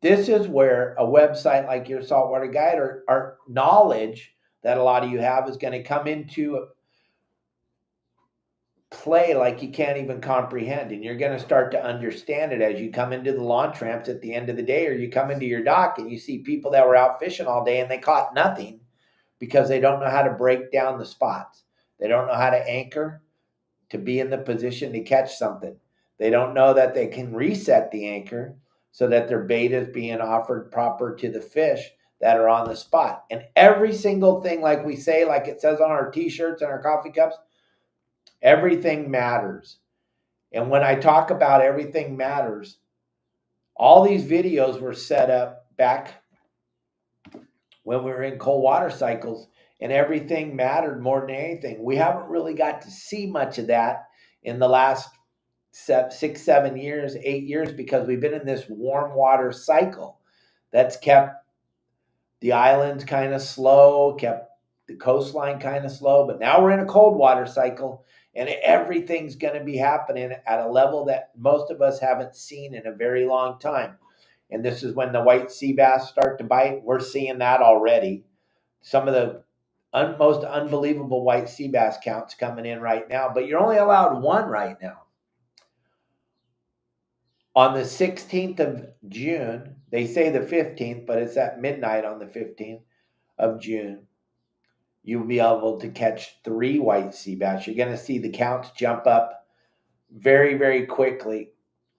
S1: This is where a website like Your Saltwater Guide or knowledge that a lot of you have is going to come into play like you can't even comprehend. And you're going to start to understand it as you come into the launch ramps at the end of the day, or you come into your dock and you see people that were out fishing all day and they caught nothing because they don't know how to break down the spots. They don't know how to anchor to be in the position to catch something. They don't know that they can reset the anchor so that their bait is being offered proper to the fish that are on the spot. And every single thing, like we say, like it says on our t-shirts and our coffee cups, everything matters. And when I talk about everything matters, all these videos were set up back when we were in cold water cycles, and everything mattered more than anything. We haven't really got to see much of that in the last 6, 7 years, 8 years, because we've been in this warm water cycle that's kept the islands kind of slow, kept the coastline kind of slow. But now we're in a cold water cycle, and everything's going to be happening at a level that most of us haven't seen in a very long time. And this is when the white sea bass start to bite. We're seeing that already. Some of the most unbelievable white sea bass counts coming in right now, but you're only allowed one right now. On the 16th of June, they say the 15th, but it's at midnight on the 15th of June, you'll be able to catch 3 white sea bass. You're going to see the counts jump up very, very quickly.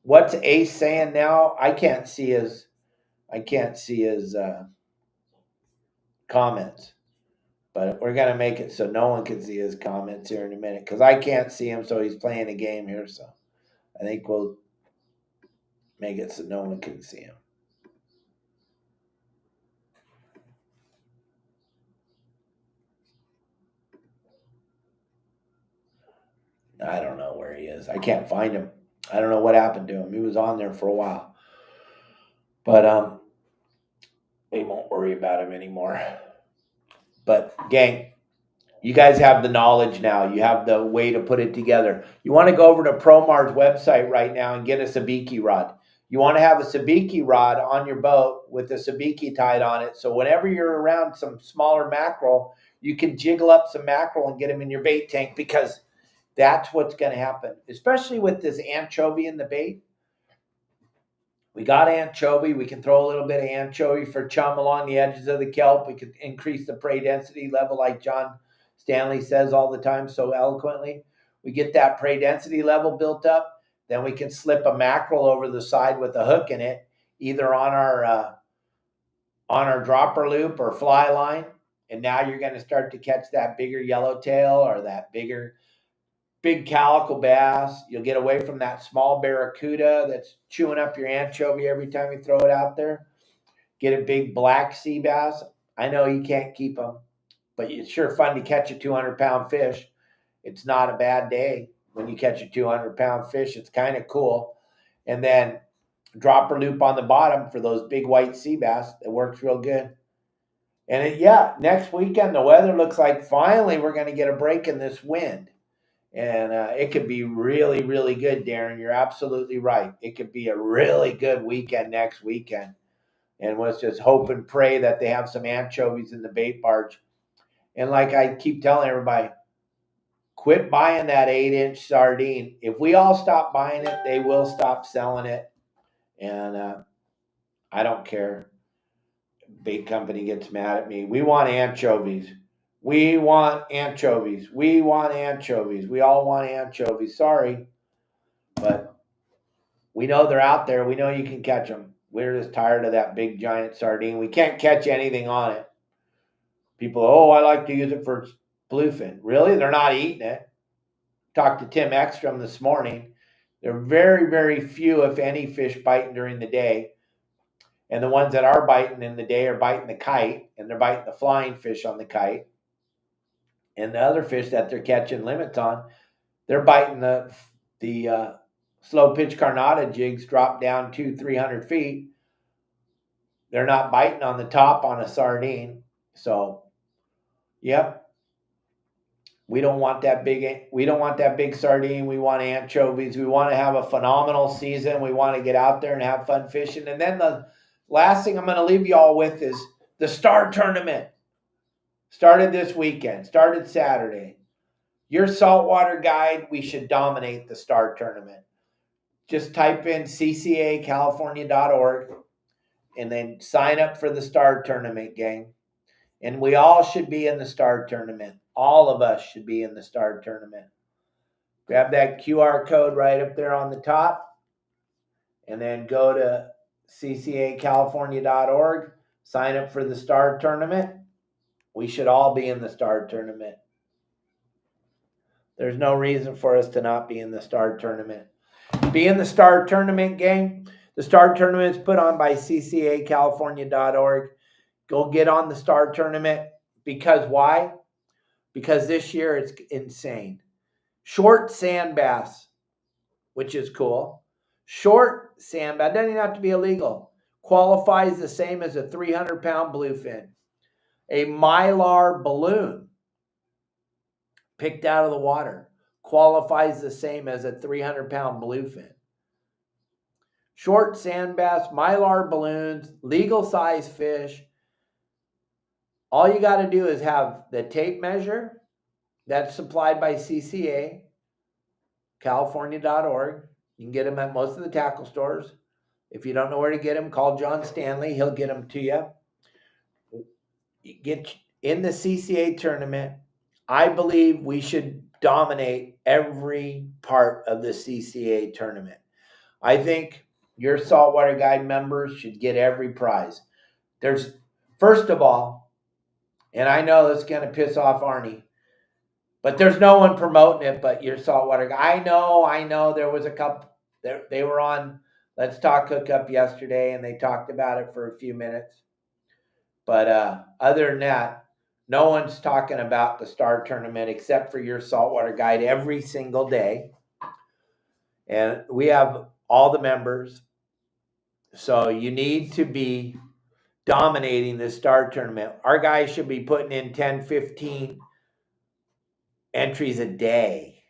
S1: What's Ace saying now? I can't see his comments. But we're going to make it so no one can see his comments here in a minute, because I can't see him, so he's playing a game here. So I think we'll make it so no one can see him. I don't know where he is. I can't find him. I don't know what happened to him. He was on there for a while. But we won't worry about him anymore. But gang, you guys have the knowledge now. You have the way to put it together. You want to go over to Promar's website right now and get a sabiki rod. You want to have a sabiki rod on your boat with a sabiki tied on it. So whenever you're around some smaller mackerel, you can jiggle up some mackerel and get them in your bait tank, because that's what's going to happen, especially with this anchovy in the bait. We got anchovy. We can throw a little bit of anchovy for chum along the edges of the kelp. We could increase the prey density level, like John Stanley says all the time so eloquently. We get that prey density level built up. Then we can slip a mackerel over the side with a hook in it, either on our dropper loop or fly line. And now you're going to start to catch that bigger yellowtail or that big calico bass. You'll get away from that small barracuda that's chewing up your anchovy every time you throw it out there. Get a big black sea bass. I know you can't keep them, but it's sure fun to catch a 200-pound fish. It's not a bad day when you catch a 200-pound fish. It's kind of cool. And then dropper loop on the bottom for those big white sea bass. It works real good. And next weekend, the weather looks like finally we're going to get a break in this wind. And it could be really, really good, Darren. You're absolutely right. It could be a really good weekend next weekend. And let's just hope and pray that they have some anchovies in the bait barge. And like I keep telling everybody, quit buying that 8-inch sardine. If we all stop buying it, they will stop selling it. And I don't care. Bait company gets mad at me. We want anchovies. We want anchovies. We want anchovies. We all want anchovies. Sorry. But we know they're out there. We know you can catch them. We're just tired of that big giant sardine. We can't catch anything on it. People, I like to use it for bluefin. Really? They're not eating it. Talked to Tim Ekstrom this morning. There are very, very few, if any, fish biting during the day. And the ones that are biting in the day are biting the kite, and they're biting the flying fish on the kite. And the other fish that they're catching limits on, they're biting the slow pitch carnata jigs, drop down 200-300 feet. They're not biting on the top on a sardine. So, yep. We don't want that big sardine. We want anchovies. We want to have a phenomenal season. We want to get out there and have fun fishing. And then the last thing I'm going to leave you all with is the Star Tournament. Started this weekend. Started Saturday. Your Saltwater Guide, we should dominate the Star Tournament. Just type in ccacalifornia.org and then sign up for the Star Tournament, gang. And we all should be in the Star Tournament. All of us should be in the Star Tournament. Grab that QR code right up there on the top and then go to ccacalifornia.org. Sign up for the Star Tournament. We should all be in the Star Tournament. There's no reason for us to not be in the Star Tournament. Be in the Star Tournament, gang. The Star Tournament is put on by ccacalifornia.org. Go get on the Star Tournament. Because why? Because this year it's insane. Short sand bass, which is cool. Short sand bass, doesn't even have to be illegal. Qualifies the same as a 300-pound bluefin. A mylar balloon picked out of the water qualifies the same as a 300-pound bluefin. Short sand bass, mylar balloons, legal size fish. All you got to do is have the tape measure that's supplied by CCA, California.org. You can get them at most of the tackle stores. If you don't know where to get them, call John Stanley. He'll get them to you. Get in the CCA tournament. I believe we should dominate every part of the CCA tournament. I think your Saltwater Guide members should get every prize. First of all, and I know it's going to piss off Arnie, but there's no one promoting it but your Saltwater Guide. I know there was a couple. They were on Let's Talk Hookup yesterday, and they talked about it for a few minutes. But other than that, no one's talking about the Star Tournament except for your Saltwater Guide every single day. And we have all the members. So you need to be dominating the Star Tournament. Our guys should be putting in 10, 15 entries a day.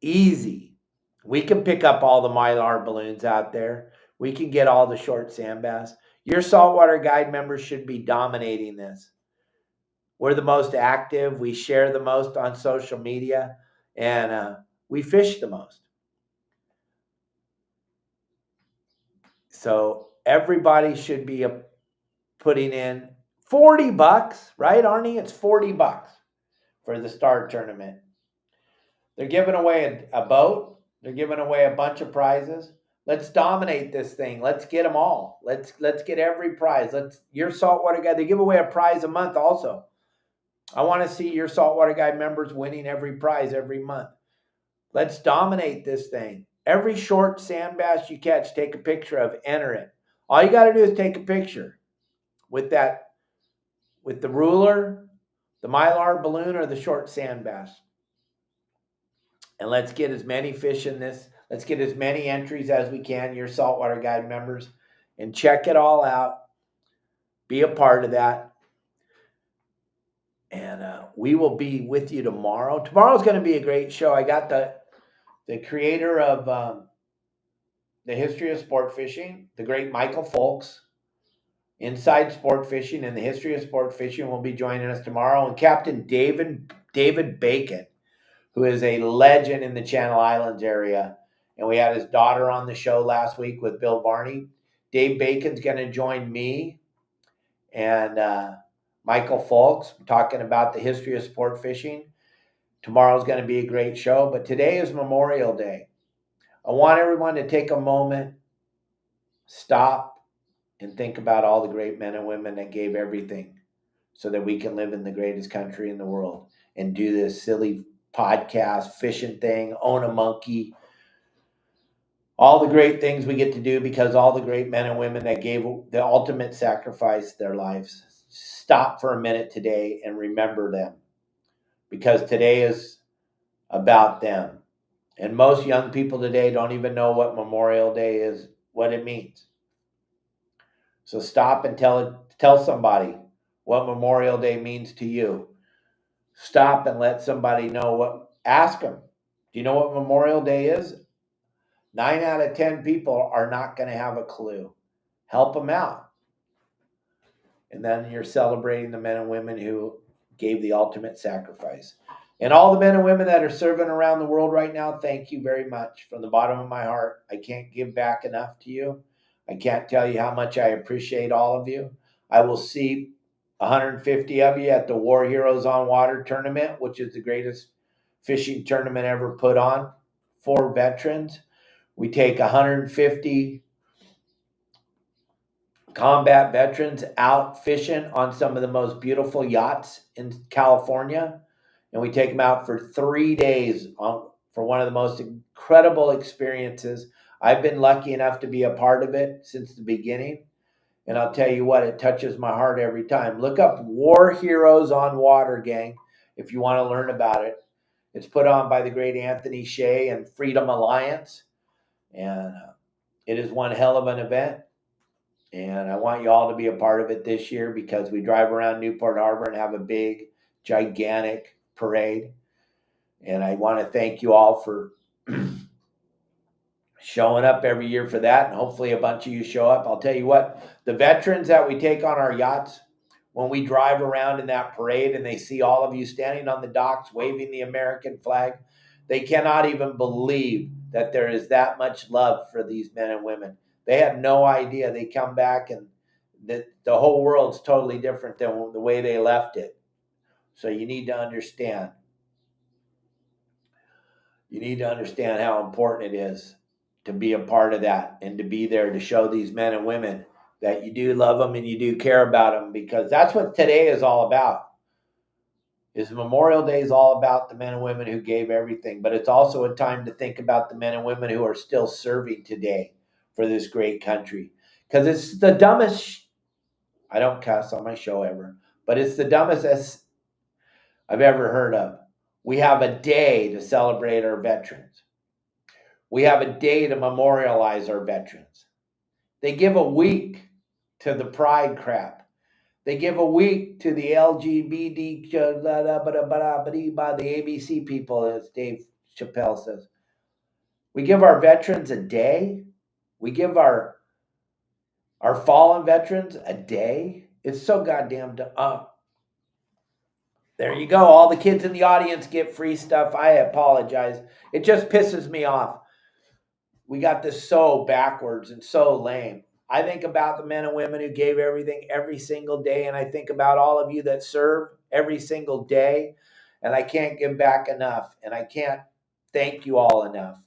S1: Easy. We can pick up all the mylar balloons out there. We can get all the short sand bass. Your Saltwater Guide members should be dominating this. We're the most active. We share the most on social media, and we fish the most. So everybody should be putting in $40, right, Arnie? It's $40 for the Star Tournament. They're giving away a boat. They're giving away a bunch of prizes. Let's dominate this thing. Let's get them all. Let's get every prize. Your Saltwater Guide. They give away a prize a month also. I want to see your Saltwater Guide members winning every prize every month. Let's dominate this thing. Every short sand bass you catch, take a picture of, enter it. All you got to do is take a picture with the ruler, the Mylar balloon, or the short sand bass. And let's get as many fish in this. Let's get as many entries as we can, your Saltwater Guide members, and check it all out. Be a part of that. And we will be with you tomorrow. Tomorrow's going to be a great show. I got the creator of the history of sport fishing, the great Michael Folks, Inside Sport Fishing and the History of Sport Fishing, will be joining us tomorrow. And Captain David Bacon, who is a legend in the Channel Islands area. And we had his daughter on the show last week with Bill Varney. Dave Bacon's going to join me and Michael Folks talking about the history of sport fishing. Tomorrow's going to be a great show, but today is Memorial Day. I want everyone to take a moment, stop, and think about all the great men and women that gave everything so that we can live in the greatest country in the world and do this silly podcast, fishing thing, own a monkey, all the great things we get to do because all the great men and women that gave the ultimate sacrifice, their lives. Stop for a minute today and remember them, because today is about them. And most young people today don't even know what Memorial Day is, what it means. So stop and tell somebody what Memorial Day means to you. Stop and let somebody know ask them. Do you know what Memorial Day is? 9 out of 10 people are not going to have a clue. Help them out. And then you're celebrating the men and women who gave the ultimate sacrifice. And all the men and women that are serving around the world right now, thank you very much. From the bottom of my heart, I can't give back enough to you. I can't tell you how much I appreciate all of you. I will see 150 of you at the War Heroes on Water tournament, which is the greatest fishing tournament ever put on for veterans. We take 150 combat veterans out fishing on some of the most beautiful yachts in California. And we take them out for 3 days for one of the most incredible experiences. I've been lucky enough to be a part of it since the beginning. And I'll tell you what, it touches my heart every time. Look up War Heroes on Water, gang, if you want to learn about it. It's put on by the great Anthony Shea and Freedom Alliance. And it is one hell of an event. And I want you all to be a part of it this year because we drive around Newport Harbor and have a big, gigantic parade. And I want to thank you all for showing up every year for that. And hopefully a bunch of you show up. I'll tell you what, the veterans that we take on our yachts, when we drive around in that parade and they see all of you standing on the docks waving the American flag, they cannot even believe that there is that much love for these men and women. They have no idea. They come back and the whole world's totally different than the way they left it. So you need to understand. You need to understand how important it is to be a part of that and to be there to show these men and women that you do love them and you do care about them, because that's what today is all about. Is Memorial Day is all about the men and women who gave everything, but it's also a time to think about the men and women who are still serving today for this great country. Because it's the dumbest, I don't cuss on my show ever, but it's the dumbest I've ever heard of. We have a day to celebrate our veterans. We have a day to memorialize our veterans. They give a week to the pride crap. They give a week to the LGBT, the ABC people, as Dave Chappelle says. We give our veterans a day. We give our fallen veterans a day. It's so goddamn dumb. There you go. All the kids in the audience get free stuff. I apologize. It just pisses me off. We got this so backwards and so lame. I think about the men and women who gave everything every single day, and I think about all of you that serve every single day, and I can't give back enough, and I can't thank you all enough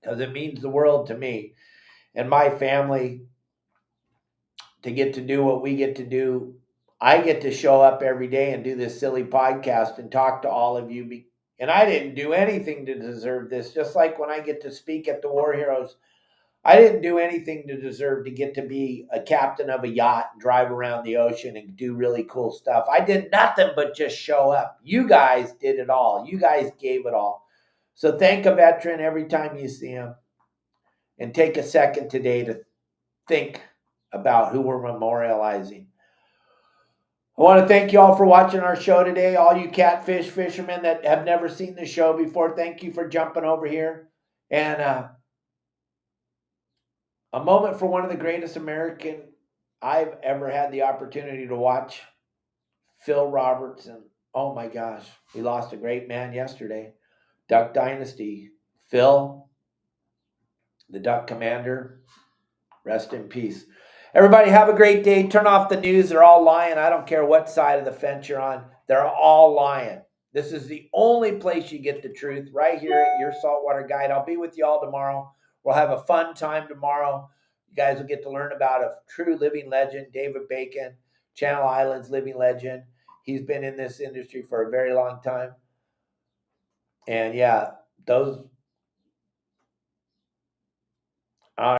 S1: because it means the world to me and my family to get to do what we get to do. I get to show up every day and do this silly podcast and talk to all of you. And I didn't do anything to deserve this. Just like when I get to speak at the War Heroes, I didn't do anything to deserve to get to be a captain of a yacht, drive around the ocean and do really cool stuff. I did nothing but just show up. You guys did it all. You guys gave it all. So thank a veteran every time you see him. And take a second today to think about who we're memorializing. I want to thank you all for watching our show today. All you catfish fishermen that have never seen the show before, thank you for jumping over here. And a moment for one of the greatest American I've ever had the opportunity to watch, Phil Robertson. Oh my gosh, we lost a great man yesterday. Duck Dynasty. Phil, the Duck Commander, rest in peace. Everybody have a great day. Turn off the news. They're all lying. I don't care what side of the fence you're on. They're all lying. This is the only place you get the truth, right here at Your Saltwater Guide. I'll be with you all tomorrow. We'll have a fun time tomorrow. You guys will get to learn about a true living legend, David Bacon, Channel Islands living legend. He's been in this industry for a very long time. And yeah, those